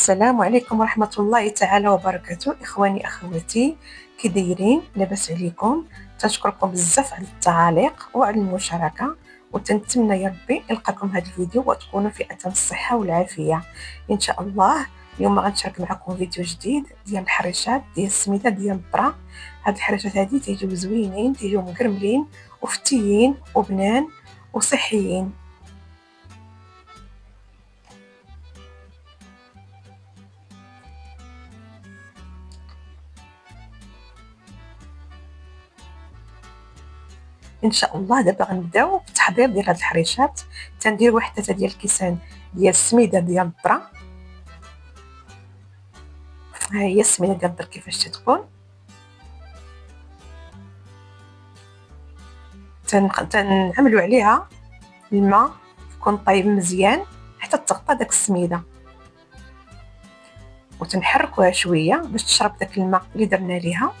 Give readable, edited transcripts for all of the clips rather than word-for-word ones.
السلام عليكم ورحمة الله تعالى وبركاته. إخواني أخواتي، كي دايرين؟ لاباس عليكم؟ تنشكركم بزاف على التعاليق وعلى المشاركة، وتنتمنى يا ربي نلقاكم هذا الفيديو وتكونوا في أتم الصحة والعافية إن شاء الله. اليوم غنشارك معكم فيديو جديد ديال الحريشات ديال السميده ديال الذرة. هاد الحريشات هادي تيجيو زوينين، تيجيو مقرملين وفتيين وبنان وصحيين. ان شاء الله دابا غنبداو بالتحضير ديال هاد الحريشات. تندير واحد 3 ديال الكيسان ديال السميده ديال الذره. ها هي السميده ديال الذره كيفاش تتكون. تنعملوا عليها الماء يكون طايب مزيان حتى تغطى داك السميده، وتنحركوها شويه باش تشرب داك الماء اللي درنا ليها،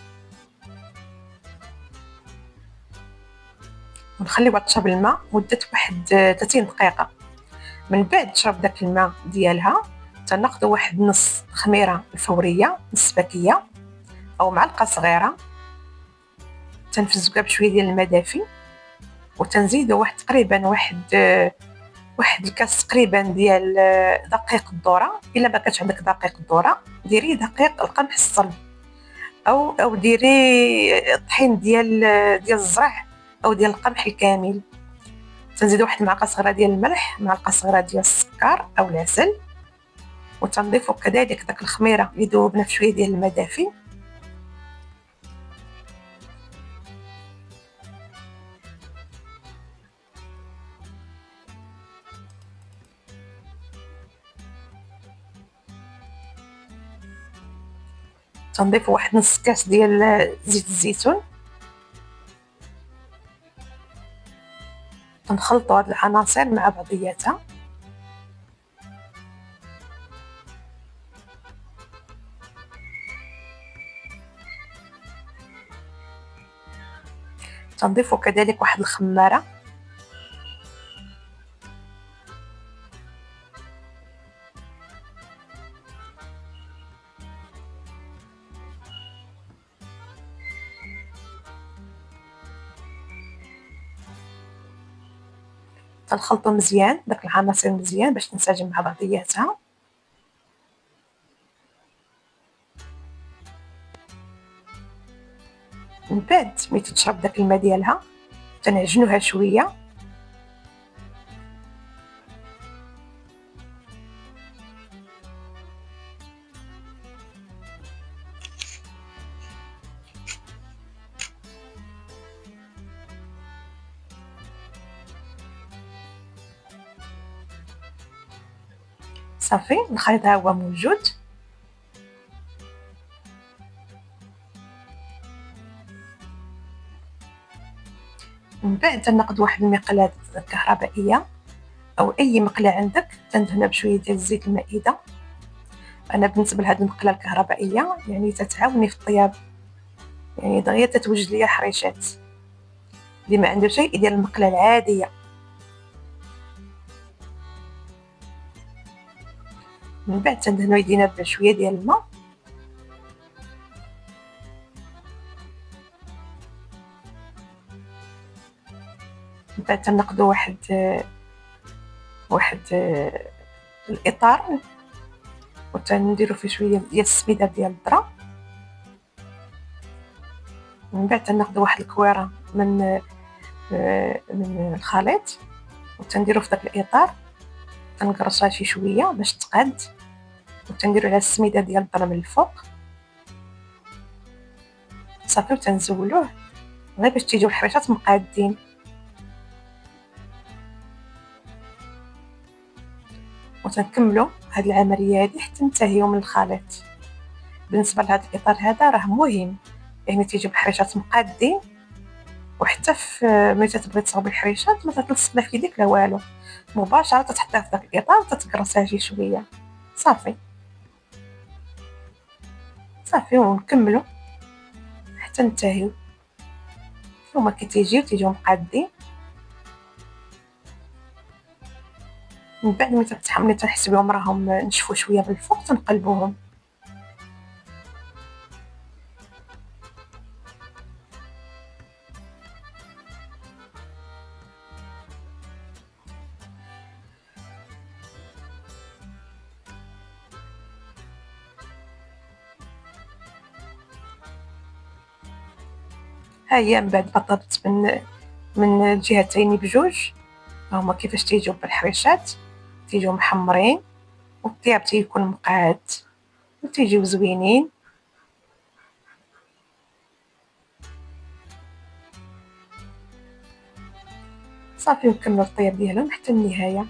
ونخليوها تشرب الماء مده واحد 30 دقيقه. من بعد تشرب داك الماء ديالها تناخذوا واحد نص خميره الفوريه، نص باكيه او معلقه صغيره، تنفزوها بشويه ديال الماء دافي، وتنزيدوا واحد تقريبا واحد الكاس تقريبا ديال دقيق الذره. الا ما كانش عندك دقيق الذره ديري دقيق القمح الصلب، او ديري طحين ديال الزرع او ديال القمح الكامل. تنزيد واحد معلقه صغيره ديال الملح، معلقه صغيره ديال السكر او العسل، وتنضيفوا كذلك داك الخميره اللي ذوبنا في شويه ديال الماء دافي. تنضيفوا واحد نص كاس ديال زيت الزيتون. تنخلطوا هاد العناصر مع بعضياتها. تنضيفوا كذلك واحد الخماره. تنخلطوا مزيان داك العناصر مزيان باش تنسجم مع بعضياتها. من بعد ملي تشرب داك الماء ديالها تنعجنوها شويه. صافي الخليط ها هو موجود. من بعد تنقد واحد المقلاة كهربائيه او اي مقله عندك، تندهنها بشويه ديال زيت المائده. انا بالنسبه لهاد المقله الكهربائيه يعني تتعاوني في الطياب، يعني دغيا تتوجد ليا حريشات. اللي ما عنده شيء يدير المقله العاديه. من بعد تندهنوا يدينا بشويه ديال الماء. من بعد تنقدوا واحد الاطار، وتنديروا فيه شويه ديال السميده ديال الذره. من بعد تناخذوا واحد الكويره من الخليط وتنديروا في داك الاطار. تنقرصها شي شويه باش تقاد، وتنديروا على السميده ديال الذره من الفوق. صافي وتنزولوه غير باش تيجيو الحريشات مقادين. وتنكملوا هاد العمليه هذه حتى ننتهيو من الخليط. بالنسبه لهذا الاطار هذا راه مهم، يعني تيجيو الحريشات مقادين، وحتى ملي تبغي تصاوب الحريشات ما تلصقنا في يديك لا والو، مباشره تحطيها في داك الاطار وتتقرصها شي شويه. صافي ونكملوا حتى ننتهيو. هما كي تيجيو مقادين. من بعد ملي تنحس بهم راهم نشفوا شويه بالفوق تنقلبوهم. ها هي من بعد بطلت من الجهتين بجوج. هما كيفاش تيجيو بالحريشات، تيجيو محمرين والطياب تيكون مقاد وتيجيو زوينين. صافي نكملوا الطياب ديالهم حتى النهايه.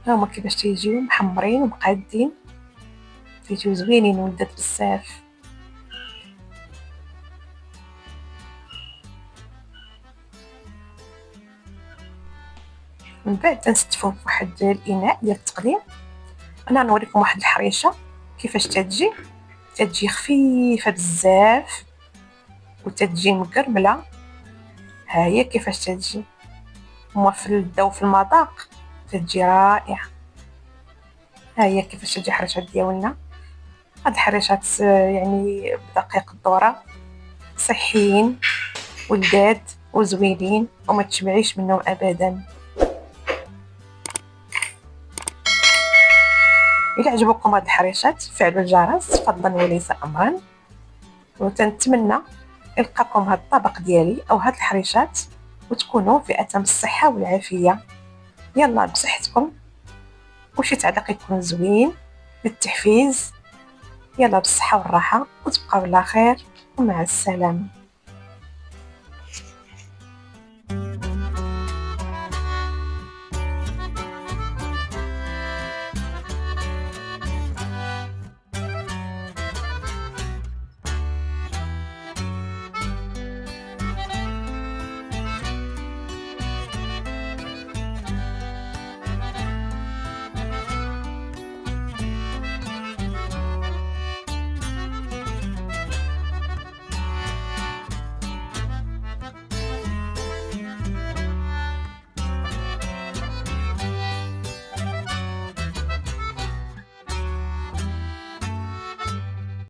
ها هما كيفاش تيجيو محمرين ومقادين، تيجيو زوينين ولذاذ بزاف. من بعد تنستفو فواحد الاناء ديال التقليم. انا نوريكم واحد الحريشه كيفاش تتجي خفيفه بزاف وتتجي مقرمله. ها هي كيفاش تتجي، وما في الذوق في المذاق تتجي رائعه. ها هي كيفاش تجي الحريشات ديالنا. هاد الحريشات يعني بدقيق الذره، صحيين ولذاذ وزوينين وما تشبعيش منهم ابدا. إلا عجبوكم هاد الحريشات فعلوا الجرس فضلا وليس امرا، وتنتمنى القاكم هاد الطبق ديالي او هاد الحريشات وتكونوا في اتم الصحه والعافيه. يلا بصحتكم، وشي تعليق يكون زوين للتحفيز. يلا بالصحه والراحه وتبقاو على خير ومع السلامه.